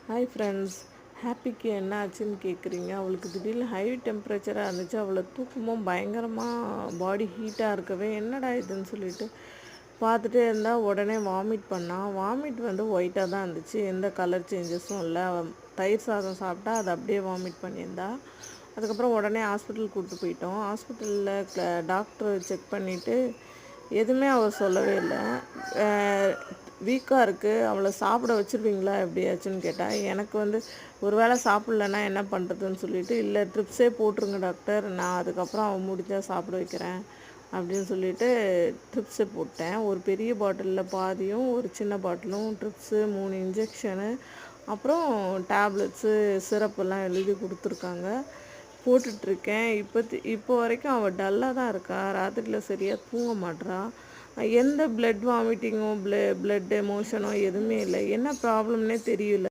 Hi friends, ஹாப்பிக்கு என்ன ஆச்சுன்னு கேட்குறீங்க. அவளுக்கு திடீர்னு ஹை டெம்பரேச்சராக இருந்துச்சு. அவளை தூக்கமும் பயங்கரமாக பாடி ஹீட்டாக இருக்கவே என்னடா இதுன்னு சொல்லிட்டு பார்த்துட்டே இருந்தால் உடனே வாமிட் பண்ணால் வாமிட் ஒயிட்டாக தான் இருந்துச்சு. எந்த கலர் சேஞ்சஸும் இல்லை. தயிர் சாதம் சாப்பிட்டா அதை அப்படியே வாமிட் பண்ணியிருந்தா. அதுக்கப்புறம் உடனே ஹாஸ்பிட்டல் கூப்பிட்டு போயிட்டோம். ஹாஸ்பிட்டலில் டாக்டர் செக் பண்ணிவிட்டு எதுவுமே அவர் சொல்லவே இல்லை. வீக்காக இருக்குது, அவளை சாப்பிட வச்சுருவீங்களா எப்படியாச்சுன்னு கேட்டால், எனக்கு ஒரு வேளை சாப்பிட்லன்னா என்ன பண்ணுறதுன்னு சொல்லிவிட்டு, இல்லை ட்ரிப்ஸே போட்டுருங்க டாக்டர், நான் அதுக்கப்புறம் அவன் முடிஞ்சால் சாப்பிட வைக்கிறேன் அப்படின்னு சொல்லிட்டு ட்ரிப்ஸே போட்டேன். ஒரு பெரிய பாட்டிலில் பாதியும் ஒரு சின்ன பாட்டிலும் ட்ரிப்ஸு 3 இன்ஜெக்ஷனு அப்புறம் டேப்லெட்ஸு சிரப்பெல்லாம் எழுதி கொடுத்துருக்காங்க. போட்டுட்ருக்கேன். இப்போ வரைக்கும் அவள் டல்லாக தான் இருக்கா. ராத்திரியில் சரியாக தூங்க மாட்றா. எந்த பிளட் வாமிட்டிங்கோ பிளட் எமோஷனோ எதுவுமே இல்லை. என்ன ப்ராப்ளம்னே தெரியல.